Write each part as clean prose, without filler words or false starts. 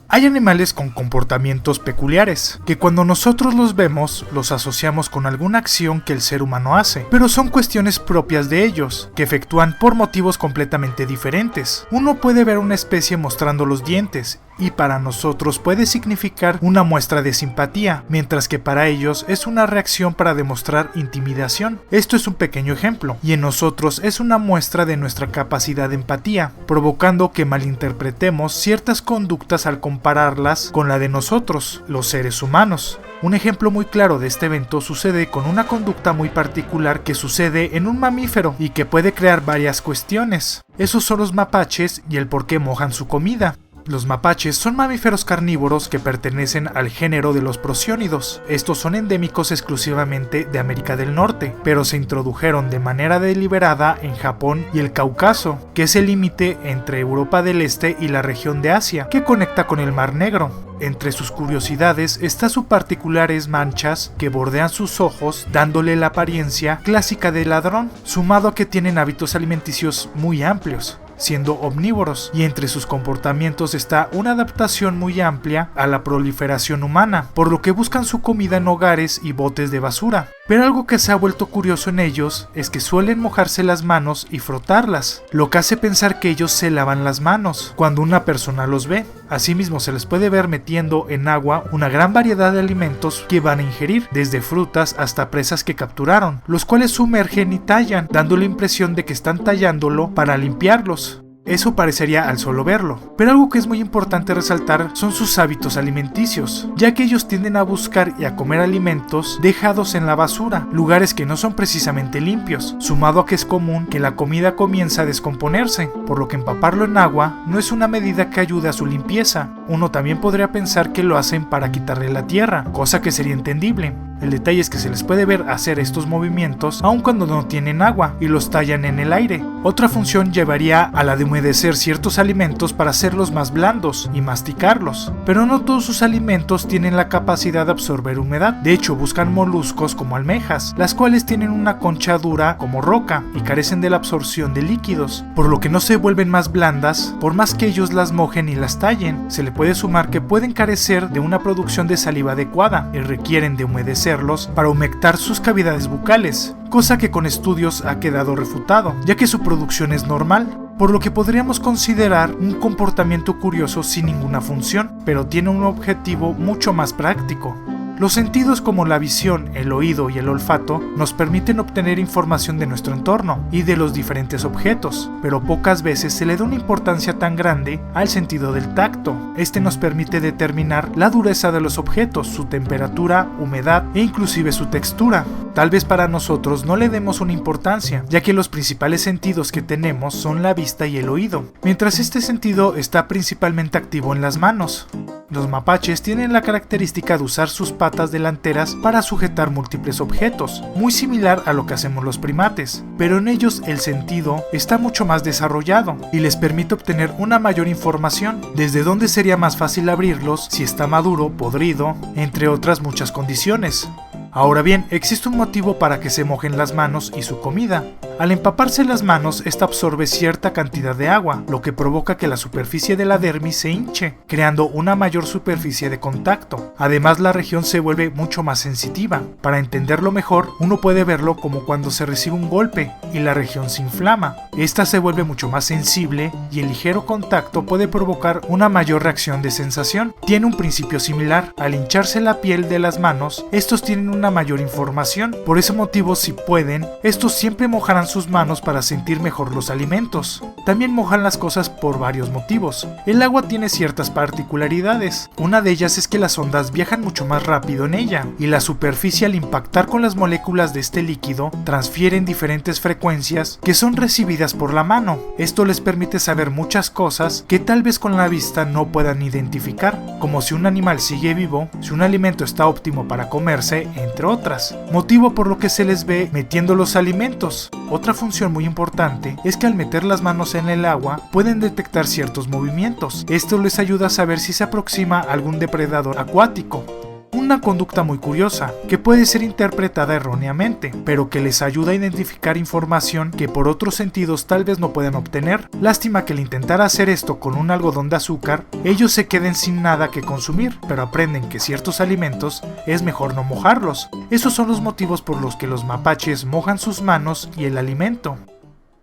Hay animales con comportamientos peculiares, que cuando nosotros los vemos, los asociamos con alguna acción que el ser humano hace, pero son cuestiones propias de ellos, que efectúan por motivos completamente diferentes. Uno puede ver una especie mostrando los dientes, y para nosotros puede significar una muestra de simpatía, mientras que para ellos es una reacción para demostrar intimidación. Esto es un pequeño ejemplo, y en nosotros es una muestra de nuestra capacidad de empatía, provocando que malinterpretemos ciertas conductas al compararlas con la de nosotros, los seres humanos. Un ejemplo muy claro de este evento sucede con una conducta muy particular que sucede en un mamífero y que puede crear varias cuestiones. Esos son los mapaches y el por qué mojan su comida. Los mapaches son mamíferos carnívoros que pertenecen al género de los prosiónidos. Estos son endémicos exclusivamente de América del Norte, pero se introdujeron de manera deliberada en Japón y el Cáucaso, que es el límite entre Europa del Este y la región de Asia, que conecta con el Mar Negro. Entre sus curiosidades está sus particulares manchas que bordean sus ojos, dándole la apariencia clásica de ladrón, sumado a que tienen hábitos alimenticios muy amplios, siendo omnívoros, y entre sus comportamientos está una adaptación muy amplia a la proliferación humana, por lo que buscan su comida en hogares y botes de basura. Pero algo que se ha vuelto curioso en ellos es que suelen mojarse las manos y frotarlas, lo que hace pensar que ellos se lavan las manos cuando una persona los ve. Asimismo, se les puede ver metiendo en agua una gran variedad de alimentos que van a ingerir, desde frutas hasta presas que capturaron, los cuales sumergen y tallan, dando la impresión de que están tallándolo para limpiarlos. Eso parecería al solo verlo, pero algo que es muy importante resaltar son sus hábitos alimenticios, ya que ellos tienden a buscar y a comer alimentos dejados en la basura, lugares que no son precisamente limpios, sumado a que es común que la comida comienza a descomponerse, por lo que empaparlo en agua no es una medida que ayude a su limpieza. Uno también podría pensar que lo hacen para quitarle la tierra, cosa que sería entendible. El detalle es que se les puede ver hacer estos movimientos aun cuando no tienen agua y los tallan en el aire. Otra función llevaría a la de humedecer ciertos alimentos para hacerlos más blandos y masticarlos, pero no todos sus alimentos tienen la capacidad de absorber humedad. De hecho, buscan moluscos como almejas, las cuales tienen una concha dura como roca y carecen de la absorción de líquidos, por lo que no se vuelven más blandas por más que ellos las mojen y las tallen. Se le puede sumar que pueden carecer de una producción de saliva adecuada y requieren de humedecerlos para humectar sus cavidades bucales, cosa que con estudios ha quedado refutado, ya que su producción es normal, por lo que podríamos considerar un comportamiento curioso sin ninguna función, pero tiene un objetivo mucho más práctico. Los sentidos como la visión, el oído y el olfato nos permiten obtener información de nuestro entorno y de los diferentes objetos, pero pocas veces se le da una importancia tan grande al sentido del tacto. Este nos permite determinar la dureza de los objetos, su temperatura, humedad e inclusive su textura. Tal vez para nosotros no le demos una importancia, ya que los principales sentidos que tenemos son la vista y el oído, mientras este sentido está principalmente activo en las manos. Los mapaches tienen la característica de usar sus patas delanteras para sujetar múltiples objetos, muy similar a lo que hacemos los primates, pero en ellos el sentido está mucho más desarrollado y les permite obtener una mayor información, desde dónde sería más fácil abrirlos, si está maduro, podrido, entre otras muchas condiciones. Ahora bien, existe un motivo para que se mojen las manos y su comida. Al empaparse las manos, esta absorbe cierta cantidad de agua, lo que provoca que la superficie de la dermis se hinche, creando una mayor superficie de contacto. Además, la región se vuelve mucho más sensitiva. Para entenderlo mejor, uno puede verlo como cuando se recibe un golpe y la región se inflama. Esta se vuelve mucho más sensible y el ligero contacto puede provocar una mayor reacción de sensación. Tiene un principio similar. Al hincharse la piel de las manos, estos tienen una mayor información. Por ese motivo, si pueden, estos siempre mojarán sus manos para sentir mejor los alimentos. También mojan las cosas por varios motivos. El agua tiene ciertas particularidades. Una de ellas es que las ondas viajan mucho más rápido en ella, y la superficie al impactar con las moléculas de este líquido transfieren diferentes frecuencias que son recibidas por la mano. Esto les permite saber muchas cosas que tal vez con la vista no puedan identificar, como si un animal sigue vivo, si un alimento está óptimo para comerse, entre otras, motivo por lo que se les ve metiendo los alimentos. Otra función muy importante es que al meter las manos en el agua pueden detectar ciertos movimientos. Esto les ayuda a saber si se aproxima algún depredador acuático. Una conducta muy curiosa, que puede ser interpretada erróneamente, pero que les ayuda a identificar información que por otros sentidos tal vez no puedan obtener. Lástima que al intentar hacer esto con un algodón de azúcar, ellos se queden sin nada que consumir, pero aprenden que ciertos alimentos es mejor no mojarlos. Esos son los motivos por los que los mapaches mojan sus manos y el alimento.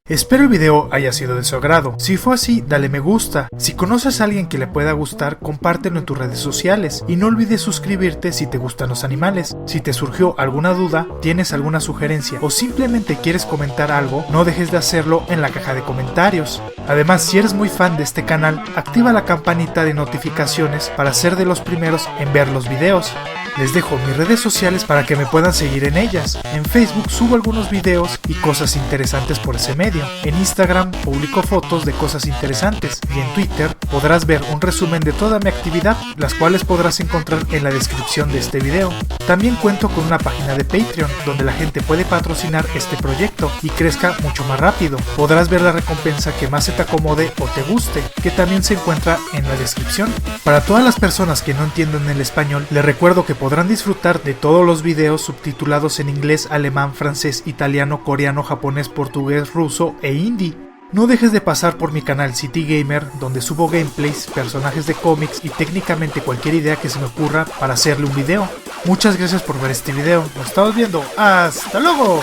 Espero el video haya sido de su agrado. Si fue así, dale me gusta. Si conoces a alguien que le pueda gustar, compártelo en tus redes sociales. Y no olvides suscribirte si te gustan los animales. Si te surgió alguna duda, tienes alguna sugerencia o simplemente quieres comentar algo, no dejes de hacerlo en la caja de comentarios. Además, si eres muy fan de este canal, activa la campanita de notificaciones para ser de los primeros en ver los videos. Les dejo mis redes sociales para que me puedan seguir en ellas. En Facebook subo algunos videos y cosas interesantes por ese medio. En Instagram publico fotos de cosas interesantes. Y en Twitter podrás ver un resumen de toda mi actividad, las cuales podrás encontrar en la descripción de este video. También cuento con una página de Patreon, donde la gente puede patrocinar este proyecto y crezca mucho más rápido. Podrás ver la recompensa que más se te acomode o te guste, que también se encuentra en la descripción. Para todas las personas que no entienden el español, les recuerdo que podrán disfrutar de todos los videos subtitulados en inglés, alemán, francés, italiano, coreano, japonés, portugués, ruso e hindi. No dejes de pasar por mi canal City Gamer, donde subo gameplays, personajes de cómics y técnicamente cualquier idea que se me ocurra para hacerle un video. Muchas gracias por ver este video, nos estamos viendo, ¡hasta luego!